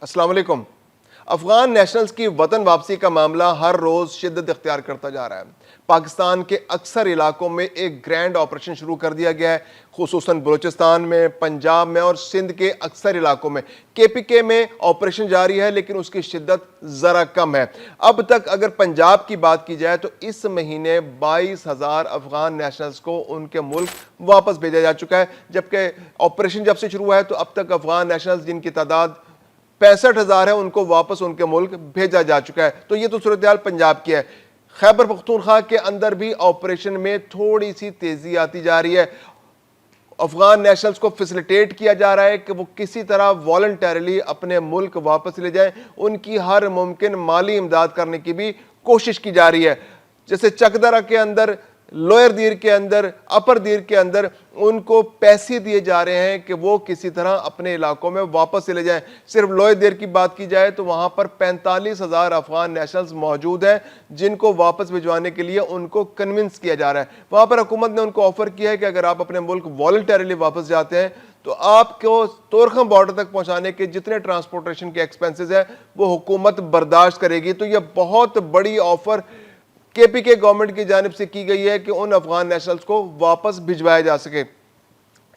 السلام علیکم۔ افغان نیشنلز کی وطن واپسی کا معاملہ ہر روز شدت اختیار کرتا جا رہا ہے۔ پاکستان کے اکثر علاقوں میں ایک گرینڈ آپریشن شروع کر دیا گیا ہے، خصوصاً بلوچستان میں، پنجاب میں اور سندھ کے اکثر علاقوں میں۔ کے پی کے میں آپریشن جاری ہے لیکن اس کی شدت ذرا کم ہے۔ اب تک اگر پنجاب کی بات کی جائے تو اس مہینے 22,000 افغان نیشنلز کو ان کے ملک واپس بھیجا جا چکا ہے، جبکہ آپریشن جب سے شروع ہوا ہے تو اب تک افغان نیشنلز جن کی تعداد 65,000 ہے ان کو واپس ان کے ملک بھیجا جا چکا ہے۔ تو یہ تو صورتحال پنجاب کی ہے۔ خیبر پختونخوا کے اندر بھی آپریشن میں تھوڑی سی تیزی آتی جا رہی ہے۔ افغان نیشنلز کو فیسیلیٹیٹ کیا جا رہا ہے کہ وہ کسی طرح والنٹیرلی اپنے ملک واپس لے جائیں، ان کی ہر ممکن مالی امداد کرنے کی بھی کوشش کی جا رہی ہے۔ جیسے چکدرہ کے اندر، لوئر دیر کے اندر، اپر دیر کے اندر ان کو پیسے دیے جا رہے ہیں کہ وہ کسی طرح اپنے علاقوں میں واپس چلے جائیں۔ صرف لوئر دیر کی بات کی جائے تو وہاں پر 45,000 افغان نیشنلز موجود ہیں جن کو واپس بھجوانے کے لیے ان کو کنونس کیا جا رہا ہے۔ وہاں پر حکومت نے ان کو آفر کیا ہے کہ اگر آپ اپنے ملک والنٹیرلی واپس جاتے ہیں تو آپ کو تورخم بارڈر تک پہنچانے کے جتنے ٹرانسپورٹیشن کے ایکسپینسز ہیں وہ حکومت برداشت کرے گی۔ تو یہ بہت بڑی آفر کے پی کے گورنمنٹ کی جانب سے کی گئی ہے کہ ان افغان نیشنلز کو واپس بھجوایا جا سکے۔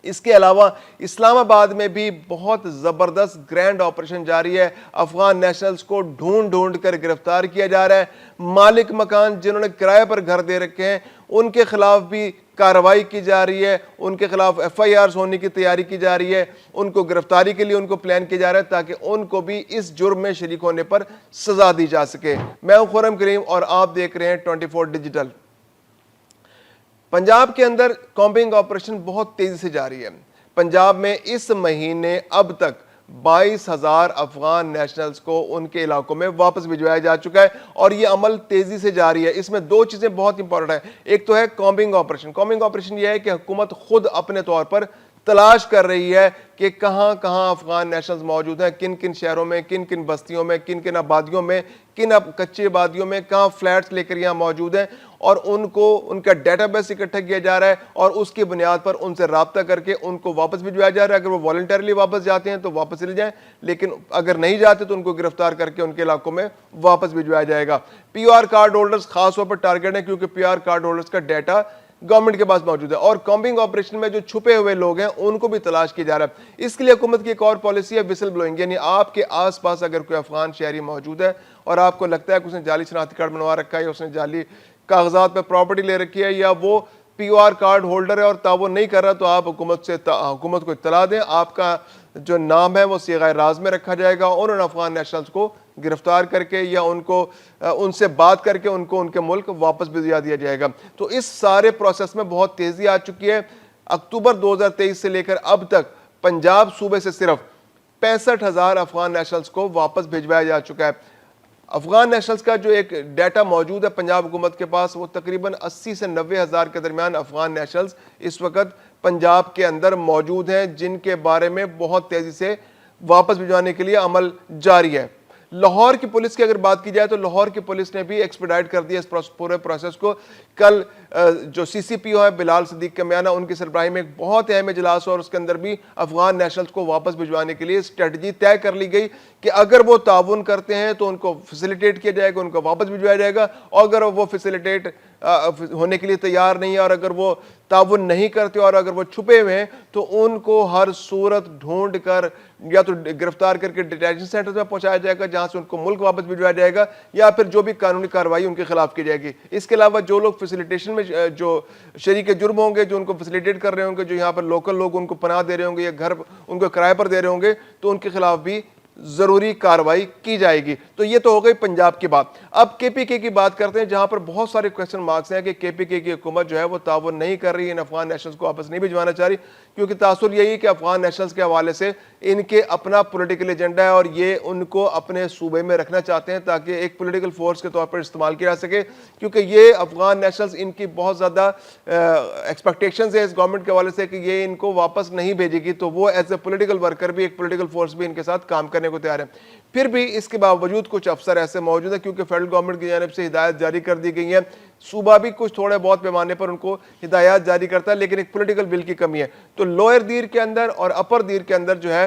اس کے علاوہ اسلام آباد میں بھی بہت زبردست گرینڈ آپریشن جاری ہے۔ افغان نیشنلز کو ڈھونڈ ڈھونڈ کر گرفتار کیا جا رہا ہے۔ مالک مکان جنہوں نے کرائے پر گھر دے رکھے ہیں ان کے خلاف بھی کارروائی کی جا رہی ہے، ان کے خلاف ایف آئی آرز ہونے کی تیاری کی جا رہی ہے، ان کو گرفتاری کے لیے ان کو پلان کیا جا رہا ہے تاکہ ان کو بھی اس جرم میں شریک ہونے پر سزا دی جا سکے۔ میں ہوں خرم کریم اور آپ دیکھ رہے ہیں 24 ڈیجیٹل۔ پنجاب کے اندر کامبنگ آپریشن بہت تیزی سے جاری ہے۔ پنجاب میں اس مہینے اب تک 22,000 افغان نیشنلز کو ان کے علاقوں میں واپس بھجوایا جا چکا ہے اور یہ عمل تیزی سے جاری ہے۔ اس میں دو چیزیں بہت امپورٹنٹ ہیں۔ ایک تو ہے کامبنگ آپریشن۔ کامبنگ آپریشن یہ ہے کہ حکومت خود اپنے طور پر تلاش کر رہی ہے کہ کہاں کہاں افغان نیشنلز موجود ہیں، کن کن شہروں میں، کن کن بستیوں میں، کن کن آبادیوں میں، کن کچی آبادیوں میں، کہاں فلیٹس لے کر یہاں موجود ہیں، اور ان کو ان کا ڈیٹا بیس اکٹھا کیا جا رہا ہے اور اس کی بنیاد پر ان سے رابطہ کر کے ان کو واپس بھجوایا جا رہا ہے۔ اگر وہ والنٹیرلی واپس جاتے ہیں تو واپس چلے جائیں، لیکن اگر نہیں جاتے تو ان کو گرفتار کر کے ان کے علاقوں میں واپس بھجوایا جائے گا۔ پی او آر کارڈ ہولڈرز خاص طور پر ٹارگیٹ ہیں کیونکہ پی آر کارڈ ہولڈرز کا ڈیٹا گورنمنٹ کے پاس موجود ہے، اور کامبنگ آپریشن میں جو چھپے ہوئے لوگ ہیں ان کو بھی تلاش کیا جا رہا ہے۔ اس کے لیے حکومت کی ایک اور پالیسی ہے وسل بلوئنگ، یعنی آپ کے آس پاس اگر کوئی افغان شہری موجود ہے اور آپ کو لگتا ہے کہ اس نے جعلی شناختی کارڈ بنوا رکھا ہے یا اس نے جعلی کاغذات پہ پراپرٹی لے رکھی ہے یا وہ پی او آر کارڈ ہولڈر ہے اور تعاون نہیں کر رہا، تو آپ حکومت کو اطلاع دیں۔ آپ کا جو نام ہے وہ صیغہ راز میں رکھا جائے گا اور ان افغان نیشنلز کو گرفتار کر کے یا ان سے بات کر کے ان کو ان کے ملک واپس بھجوا دیا جائے گا۔ تو اس سارے پروسیس میں بہت تیزی آ چکی ہے۔ اکتوبر 2023 سے لے کر اب تک پنجاب صوبے سے صرف 65,000 افغان نیشنلز کو واپس بھجوایا جا چکا ہے۔ افغان نیشنلز کا جو ایک ڈیٹا موجود ہے پنجاب حکومت کے پاس، وہ تقریباً 80 سے 90,000 کے درمیان افغان نیشنلز اس وقت پنجاب کے اندر موجود ہیں جن کے بارے میں بہت تیزی سے واپس بھجوانے کے لیے عمل جاری ہے۔ لاہور کی پولیس کی اگر بات کی جائے تو لاہور کی پولیس نے بھی ایکسپیڈائٹ کر دیا اس پورے پروسیس کو۔ کل جو سی سی پی او ہے بلال صدیق کمیانہ، ان کی سربراہی میں ایک بہت اہم اجلاس ہوا اور اس کے اندر بھی افغان نیشنلز کو واپس بھجوانے کے لیے اسٹریٹجی طے کر لی گئی کہ اگر وہ تعاون کرتے ہیں تو ان کو فیسیلیٹیٹ کیا جائے گا، ان کو واپس بھجوایا جائے گا، اور اگر وہ فیسیلیٹیٹ ہونے کے لیے تیار نہیں ہے اور اگر وہ تعاون نہیں کرتے اور اگر وہ چھپے ہوئے ہیں تو ان کو ہر صورت ڈھونڈ کر یا تو گرفتار کر کے ڈیٹینشن سینٹر میں پہنچایا جائے گا جہاں سے ان کو ملک واپس بھجوایا جائے گا، یا پھر جو بھی قانونی کارروائی ان کے خلاف کی جائے گی۔ اس کے علاوہ جو لوگ فیسیلیٹیشن میں جو شریک جرم ہوں گے، جو ان کو فیسیلیٹیٹ کر رہے ہوں گے، جو یہاں پر لوکل لوگ ان کو پناہ دے رہے ہوں گے یا گھر ان کو کرائے پر دے رہے ہوں گے، تو ان کے خلاف بھی ضروری کارروائی کی جائے گی۔ تو یہ تو ہو گئی پنجاب کی بات۔ اب کے پی کے کی بات کرتے ہیں جہاں پر بہت سارے کویسچن مارکس ہیں کہ کے پی کے کی حکومت جو ہے وہ تعاون نہیں کر رہی، ان افغان نیشنلز کو واپس نہیں بھجوانا چاہ رہی، کیونکہ تاثر یہی ہے کہ افغان نیشنلز کے حوالے سے ان کے اپنا پولیٹیکل ایجنڈا ہے اور یہ ان کو اپنے صوبے میں رکھنا چاہتے ہیں تاکہ ایک پولیٹیکل فورس کے طور پر استعمال کیا جا سکے، کیونکہ یہ افغان نیشنلز ان کی بہت زیادہ ایکسپیکٹیشنز ہے اس گورنمنٹ کے حوالے سے کہ یہ ان کو واپس نہیں بھیجے گی، تو وہ ایز اے پولیٹیکل ورکر بھی، ایک پولیٹیکل فورس بھی ان کے ساتھ کام کرنے کو تیار ہے۔ پھر بھی اس کے باوجود کچھ افسر ایسے موجود ہیں کیونکہ فیڈرل گورنمنٹ کی جانب سے ہدایت جاری کر دی گئی ہیں، صوبہ بھی کچھ تھوڑے بہت پیمانے پر ان کو ہدایات جاری کرتا ہے لیکن ایک پولیٹیکل ول کی کمی ہے۔ تو لوئر دیر کے اندر اور اپر دیر کے اندر جو ہے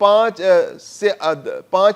5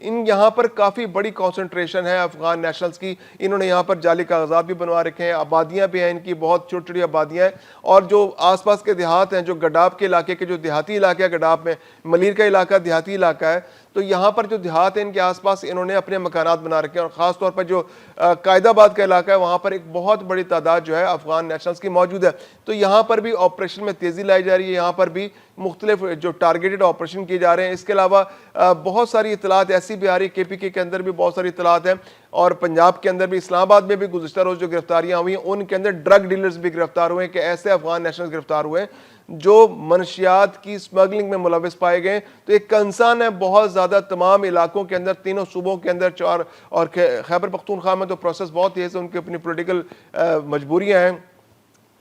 ان یہاں پر کافی بڑی کانسنٹریشن ہے افغان نیشنلز کی. انہوں نے یہاں پر جعلی کاغذات بھی بنوا رکھے ہیں, آبادیاں بھی ہیں ان کی, بہت چھوٹی چھوٹی آبادیاں ہیں, اور جو آس پاس کے دیہات ہیں, جو گڈاب کے علاقے کے جو دیہاتی علاقے ہیں, گڈاب میں ملیر کا علاقہ دیہاتی علاقہ ہے, تو یہاں پر جو دیہات ہیں ان کے آس پاس انہوں نے اپنے مکانات بنا رکھے ہیں, اور خاص طور پر جو قائد آباد کا علاقہ ہے وہاں پر ایک بہت بڑی تعداد جو ہے افغان نیشنلز کی موجود ہے. تو یہاں پر بھی آپریشن میں تیزی لائی جا رہی ہے, یہاں پر بھی مختلف جو ٹارگیٹڈ آپریشن کیے جا رہے ہیں. اس کے علاوہ بہت ساری اطلاعات ایسی بھی آ رہی, KPK کے اندر بھی بہت ساری اطلاعات ہیں, اور پنجاب کے اندر بھی, اسلام آباد میں بھی گزشتہ روز جو گرفتاریاں ہوئی ہیں ان کے اندر ڈرگ ڈیلرز بھی گرفتار ہوئے ہیں, کہ ایسے افغان نیشنلز گرفتار ہوئے ہیں جو منشیات کی سمگلنگ میں ملوث پائے گئے. تو ایک کنسرن ہے بہت زیادہ تمام علاقوں کے اندر, تینوں صوبوں کے اندر, اور خیبر پختونخوا میں تو پروسیس بہت تیز ہے, ان کی اپنی پولیٹیکل مجبوریاں ہیں,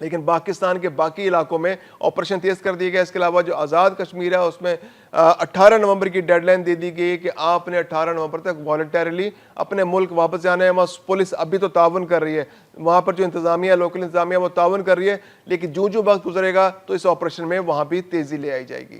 لیکن پاکستان کے باقی علاقوں میں آپریشن تیز کر دیا گیا. اس کے علاوہ جو آزاد کشمیر ہے اس میں 18 نومبر کی ڈیڈ لائن دے دی گئی کہ آپ نے 18 نومبر تک والنٹیرلی اپنے ملک واپس جانا ہے. وہاں پولیس ابھی تو تعاون کر رہی ہے, وہاں پر جو انتظامیہ, لوکل انتظامیہ وہ تعاون کر رہی ہے, لیکن جو وقت گزرے گا تو اس آپریشن میں وہاں بھی تیزی لے آئی جائے گی.